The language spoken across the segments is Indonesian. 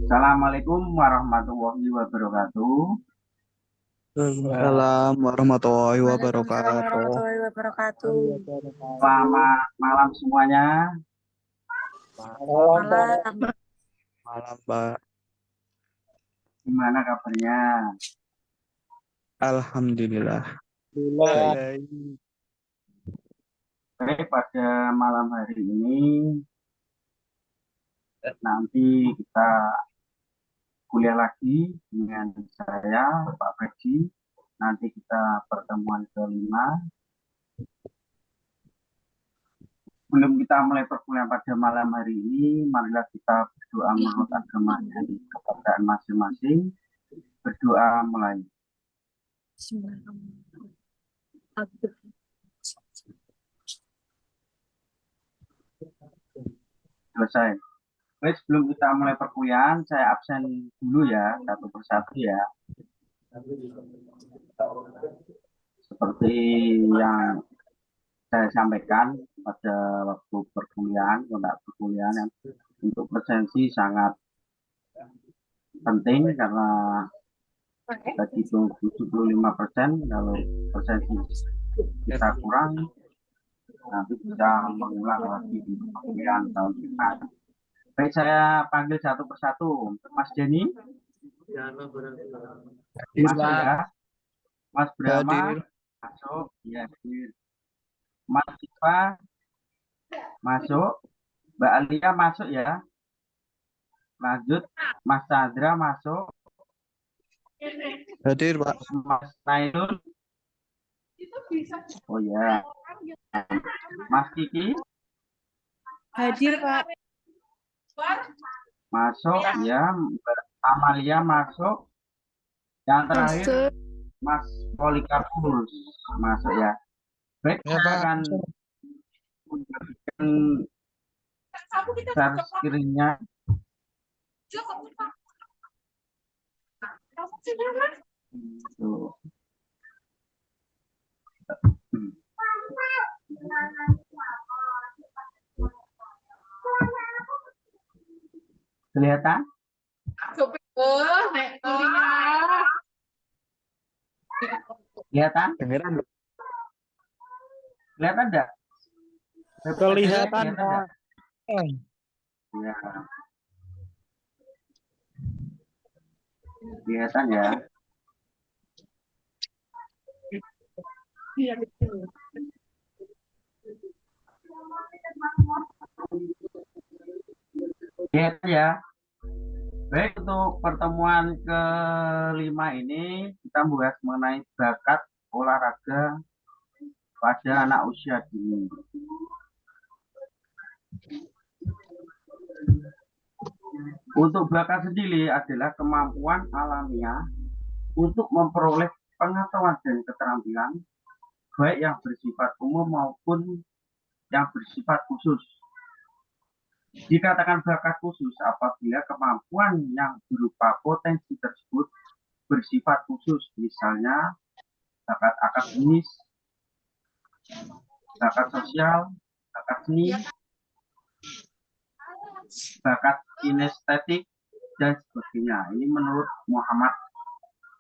Assalamualaikum warahmatullahi wabarakatuh. Waalaikumsalam warahmatullahi Waalaikumsalam wabarakatuh. warahmatullahi wabarakatuh. Selamat malam semuanya. Malam. Malam, Pak. Gimana kabarnya? Alhamdulillah. Baik, pada malam hari ini nanti kita kuliah lagi dengan saya, Pak Freddy. Nanti kita pertemuan kelima. Sebelum kita mulai perkuliahan pada malam hari ini, marilah kita berdoa menurut agama dan kepercayaan masing-masing. Berdoa mulai. Selesai. Baik, sebelum kita mulai perkuliahan, saya absen dulu ya, satu persatu ya. Seperti yang saya sampaikan pada waktu perkuliahan, kontak perkuliahan yang untuk presensi sangat penting karena tadi itu 75%, kalau presensi kita kurang, nanti bisa mengulang lagi di perkuliahan tahun depan. Baik, saya panggil satu persatu. Mas Jenny, masuk ya. Mas Brahma, masuk. Ya, Mas Siva, masuk. Mbak Alia masuk ya. Lanjut, Mas Chandra masuk. Hadir, Pak. Mas Nailul. Oh ya. Mas Kiki. Hadir, Pak. Masuk ya. Mbak Amalia masuk. Yang terakhir, Mas Polikarpus masuk ya. Baik, Ya, saya Pak. akan membagikan share screen-nya. Tuh. Kelihatan? Kelihatan? Dengeran, Kelihatan enggak? kelihatan, enggak? Pak. Ya. Kelihatan ya. Kelihatan ya. Baik, untuk pertemuan kelima ini kita membahas mengenai bakat olahraga pada anak usia dini. Untuk bakat sendiri adalah kemampuan alamiah untuk memperoleh pengetahuan dan keterampilan baik yang bersifat umum maupun yang bersifat khusus. Dikatakan bakat khusus apabila kemampuan yang berupa potensi tersebut bersifat khusus, misalnya bakat akademis, bakat sosial, bakat seni, bakat kinestetik, dan sebagainya. Ini menurut Muhammad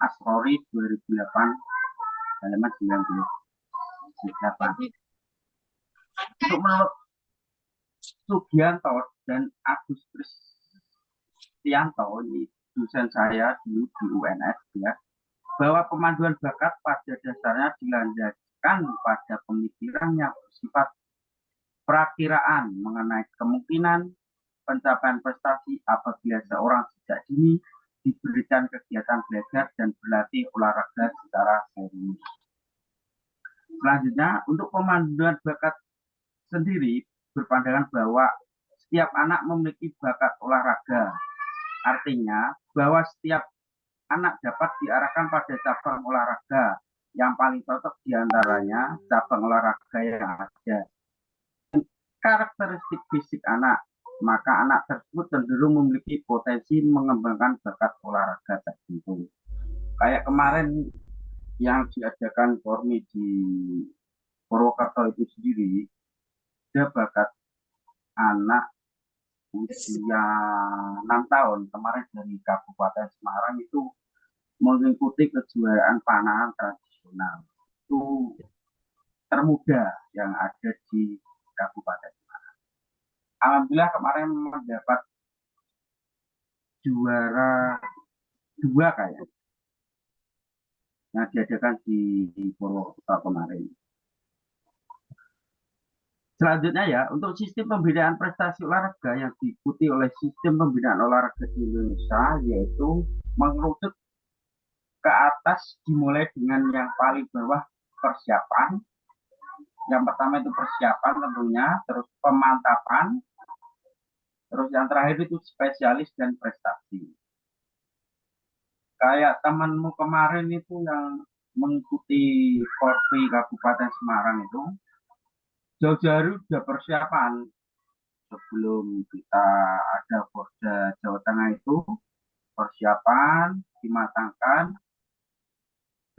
Asrori 2008 halaman 98. Untuk menurut Sugianto dan Agus Kristianto, ini dosen saya dulu di UNS ya, bahwa pemanduan bakat pada dasarnya dilandaskan pada pemikiran yang bersifat perakiraan mengenai kemungkinan pencapaian prestasi apabila seorang sejak dini diberikan kegiatan belajar dan berlatih olahraga secara serius. Selanjutnya, untuk pemanduan bakat sendiri berpandangan bahwa setiap anak memiliki bakat olahraga. Artinya bahwa setiap anak dapat diarahkan pada cabang olahraga yang paling cocok diantaranya cabang olahraga yang ada. Karakteristik fisik anak, maka anak tersebut cenderung memiliki potensi mengembangkan bakat olahraga tertentu. Kayak kemarin yang diadakan Kormi di Purwokerto itu sendiri, dia bakat anak usia 6 tahun kemarin dari Kabupaten Semarang itu mengikuti kejuaraan panahan tradisional. Itu termuda yang ada di Kabupaten Semarang. Alhamdulillah kemarin mendapat juara 2 kayak yang diadakan di Purwokerto kemarin. Selanjutnya ya, untuk sistem pembinaan prestasi olahraga yang diikuti oleh sistem pembinaan olahraga di Indonesia, yaitu mengerucut ke atas dimulai dengan yang paling bawah persiapan. Yang pertama itu persiapan tentunya, terus pemantapan, terus yang terakhir itu spesialis dan prestasi. Kayak temanmu kemarin itu yang mengikuti Korpi Kabupaten Semarang itu, jauh-jauh sudah persiapan sebelum kita ada Porda Jawa Tengah itu persiapan dimatangkan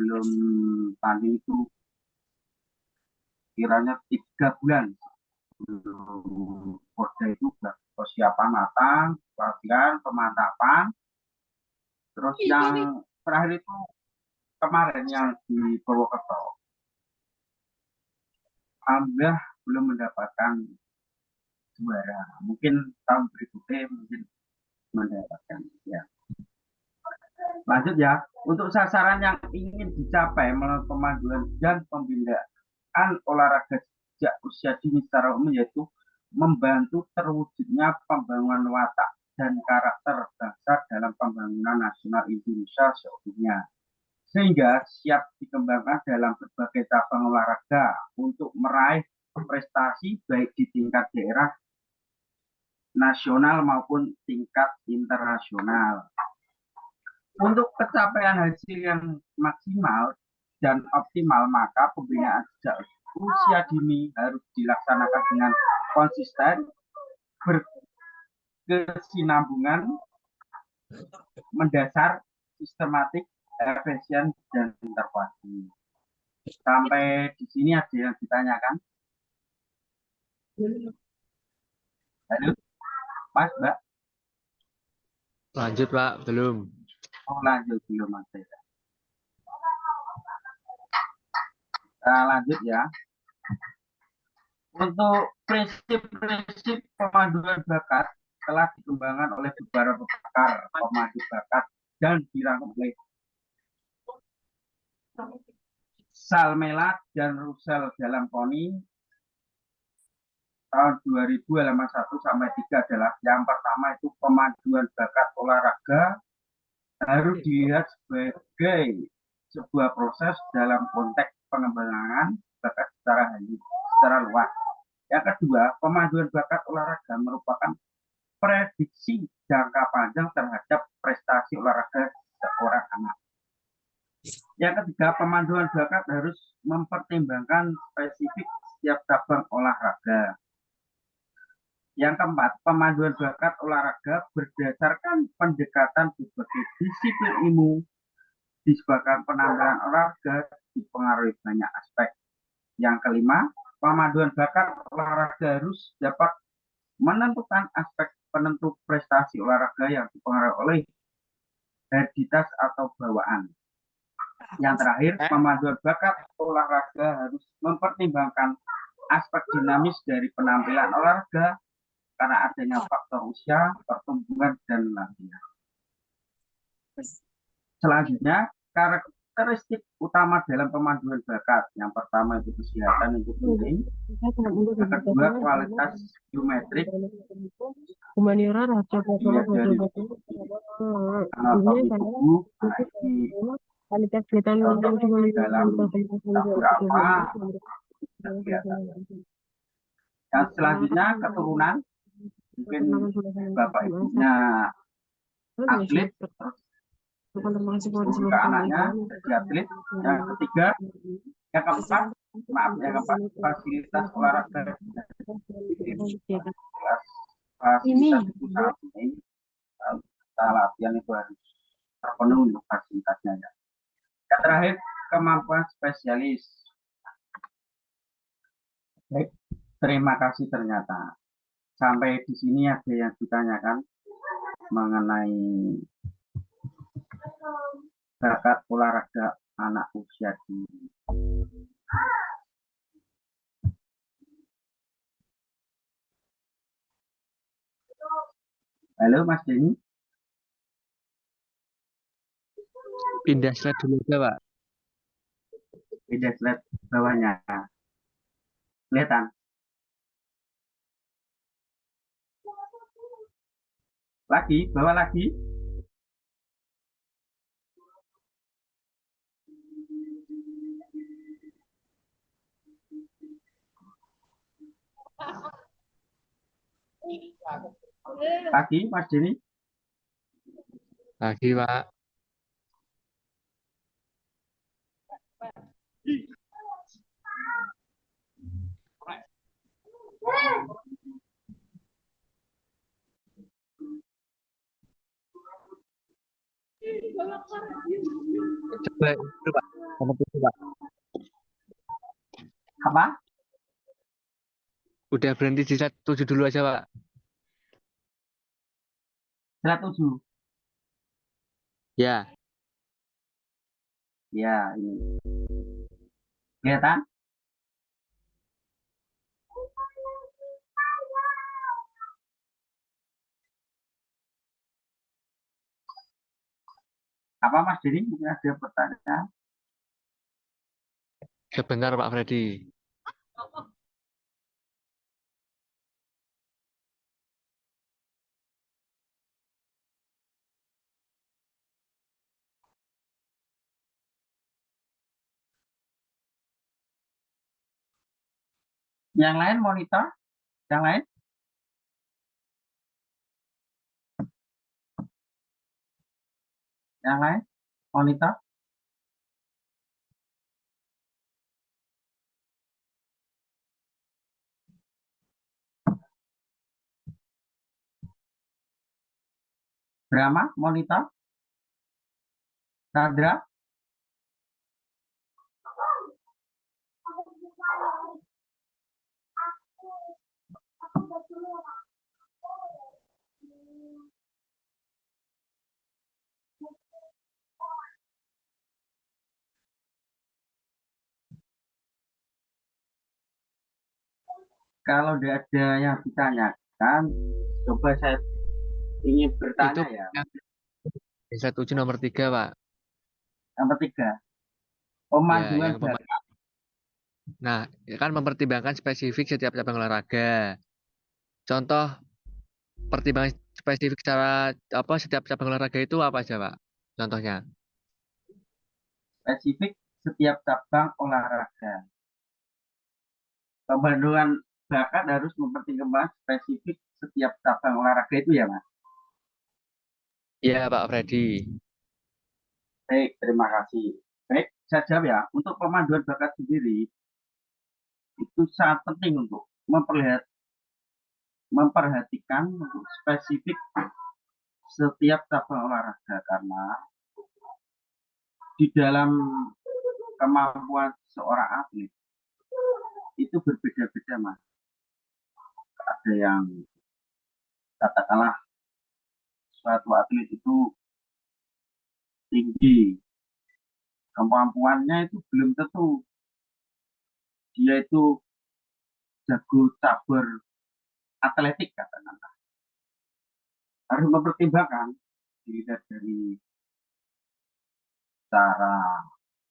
belum tanding itu kiranya 3 bulan sebelum Porda itu sudah persiapan matang, latihan, pemantapan, terus yang terakhir itu kemarin yang di Purwokerto, Alhamdulillah belum mendapatkan juara. Mungkin tahun berikutnya mungkin mendapatkan ya. Lanjut ya, untuk sasaran yang ingin dicapai melalui pemanduan dan pembinaan olahraga sejak usia dini secara umum yaitu membantu terwujudnya pembangunan watak dan karakter bangsa dalam pembangunan nasional Indonesia seutuhnya, sehingga siap dikembangkan dalam berbagai cabang olahraga untuk meraih prestasi baik di tingkat daerah, nasional maupun tingkat internasional. Untuk pencapaian hasil yang maksimal dan optimal, maka pembinaan sejak usia dini harus dilaksanakan dengan konsisten, berkesinambungan, mendasar, sistematik, efisien, dan terpadu. Sampai di sini ada yang ditanyakan? Halo, Mas, Mbak? Lanjut, Pak. Belum. Oh, lanjut belum, Mas. Nah, lanjut ya. Untuk prinsip-prinsip pemanduan bakat telah dikembangkan oleh beberapa pakar pemandu bakat dan dirangkum oleh Salmela dan Russell dalam KONI tahun 2000 halaman 1 sampai 3 adalah yang pertama itu pemanduan bakat olahraga harus dilihat sebagai sebuah proses dalam konteks pengembangan bakat secara luas. Yang kedua, pemanduan bakat olahraga merupakan prediksi jangka panjang terhadap prestasi olahraga seorang anak. Yang ketiga, pemanduan bakat harus mempertimbangkan spesifik setiap cabang olahraga. Yang keempat, pemanduan bakat olahraga berdasarkan pendekatan berbagai disiplin ilmu disebabkan penampilan olahraga dipengaruhi banyak aspek. Yang kelima, pemanduan bakat olahraga harus dapat menentukan aspek penentu prestasi olahraga yang dipengaruhi oleh hereditas atau bawaan. Yang terakhir, pemanduan bakat olahraga harus mempertimbangkan aspek dinamis dari penampilan olahraga karena adanya faktor usia, pertumbuhan, dan latihan. Selanjutnya, karakteristik utama dalam pemanduan bakat. Yang pertama itu kesehatan, itu penting. Yang kedua, kualitas geometrik. Humaniora raja dari tubuh, kualitas kelihatan dalam beberapa. Yang selanjutnya, keturunan. Mungkin bapak ibunya atlet, ke anaknya jadi atlet. Yang ketiga, yang keempat, fasilitas olahraga. Fasilitas itu sangat penting. Kita latihan itu harus terpenuhi untuk fasilitasnya. Ya. Yang terakhir, kemampuan spesialis. Baik, terima kasih ternyata. Sampai di sini ada yang ditanyakan mengenai bakat olahraga anak usia dini. Halo Mas Denny, Pindah slide dulu aja, Pak. beda slide bawahnya. Kelihatan? Lagi, bawah lagi. Lagi Mas Denny. Lagi, Pak. Coba itu, Pak. Nomor 7, Pak. Apa? Udah berhenti di slide 7 dulu aja, Pak. Slide 7. Ya, Ya, ini. Kelihatan? Apa Mas Denny? Mungkin ada pertanyaan. sebentar Pak Freddy. Yang lain monitor? Yang lain? Yang lain? Monitor? Brahma? Monitor? Sadra? Kalau tidak ada yang ditanyakan, coba saya ingin bertanya Itu ya. yang di slide 7 nomor 3, Pak. Yang ketiga, Ya, pemanduan yang bakat. Nah, ya kan mempertimbangkan spesifik setiap cabang olahraga. Contoh pertimbangan spesifik secara apa setiap cabang olahraga itu apa aja, Pak? Contohnya. Spesifik setiap cabang olahraga. Pemanduan bakat harus mempertimbangkan spesifik setiap cabang olahraga itu ya, Mas. Iya, Pak Freddy. Baik, terima kasih. Baik, saya jawab ya. Untuk pemanduan bakat sendiri, itu sangat penting untuk memperhatikan untuk spesifik setiap cabang olahraga karena di dalam kemampuan seorang atlet itu berbeda-beda, Mas. Ada yang katakanlah suatu atlet itu tinggi, kemampuannya itu belum tentu dia itu jago cabar atletik katakanlah. Harus mempertimbangkan dilihat dari cara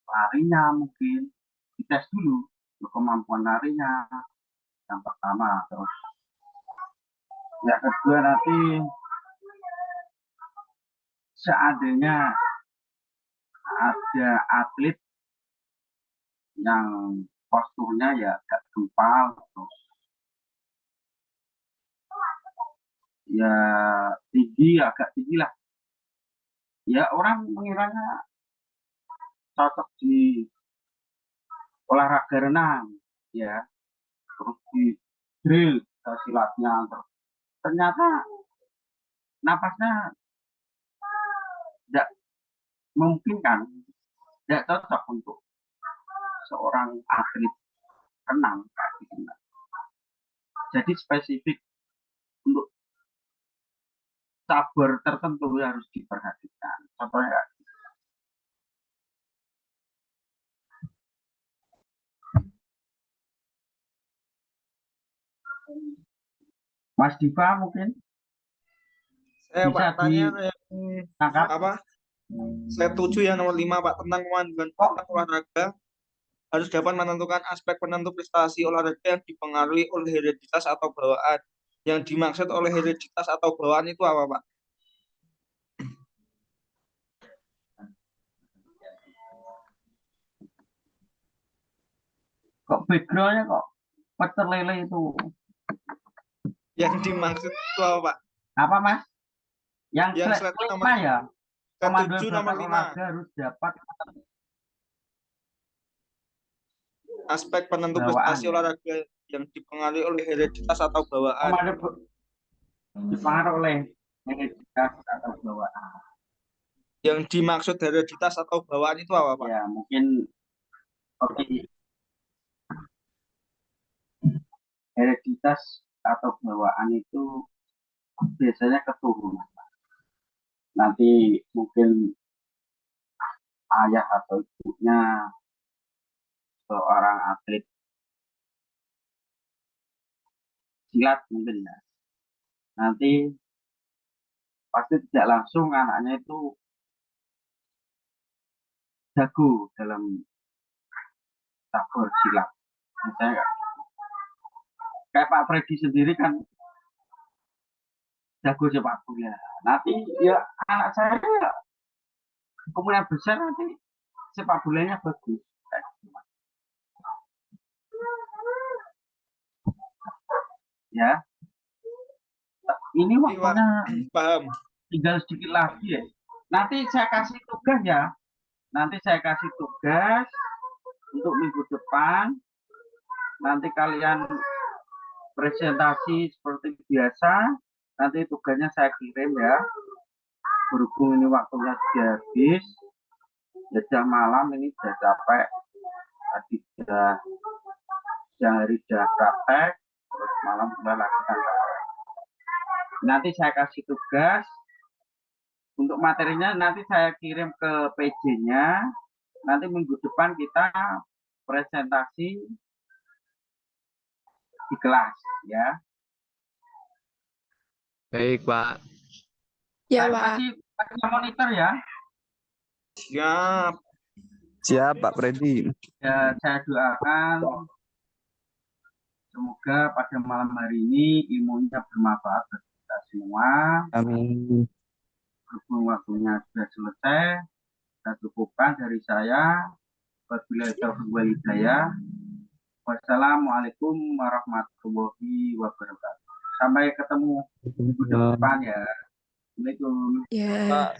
larinya mungkin dites dulu untuk kemampuan larinya yang pertama, terus yang kedua nanti seandainya ada atlet yang posturnya ya agak gempal terus ya tinggi agak tinggi lah ya orang mengiranya cocok di olahraga renang ya terus di drill silatnya terus ternyata napasnya tidak memungkinkan tidak cocok untuk seorang atlet renang. Jadi spesifik untuk cabur tertentu yang harus diperhatikan. Contohnya, Mas Diva mungkin Saya bisa Pak tanya yang ditangkap. apa? Saya setuju yang nomor 5 Pak tentang kemandirian olahraga harus dapat menentukan aspek penentu prestasi olahraga yang dipengaruhi oleh hereditas atau bawaan. Yang dimaksud oleh hereditas atau bawaan itu apa Pak? Kok backgroundnya kok pecel lele itu? Yang dimaksud itu apa Pak? Apa Mas? Yang Yang slide slide nomor 5 ya? Pemanduan Setuju nomor bakat 5. olahraga harus dapat Aspek penentu bawaan, prestasi ya. olahraga yang dipengaruhi oleh hereditas atau bawaan. Dipengaruhi oleh hereditas atau bawaan. Yang dimaksud hereditas atau bawaan itu apa Pak? Ya mungkin seperti hereditas atau bawaan itu biasanya keturunan. Nanti mungkin ayah atau ibunya seorang atlet silat mungkin ya. Nanti pasti tidak langsung anaknya itu jago dalam cabur silat. Misalnya kayak Pak Freddy sendiri kan jago sepak bola. Nanti ya anak saya kemungkinan besar nanti sepak bolanya bagus. Ya, ini waktunya Paham. tinggal sedikit lagi ya. Nanti saya kasih tugas ya. Nanti saya kasih tugas untuk minggu depan. Nanti kalian presentasi seperti biasa. Nanti tugasnya saya kirim ya. Berhubung ini waktunya sudah habis. Sudah malam ini sudah capek. Tadi sudah siang hari sudah praktek. Terus malam sudah lagi praktek. Nanti saya kasih tugas. Untuk materinya nanti saya kirim ke PJ-nya. Nanti minggu depan kita presentasi di kelas ya. Baik, Pak. Ya, Saya Pak. kasih pakai monitor ya. Siap. Siap, Pak Freddy. Ya, saya doakan semoga pada malam hari ini ilmunya bermanfaat bagi kita semua. Amin. Berhubung waktunya sudah selesai, saya cukupkan dari saya. Wabillahi taufiq wal hidayah. Wassalamualaikum warahmatullahi wabarakatuh. Sampai ketemu minggu depan ya. Assalamualaikum. Ya. Pak.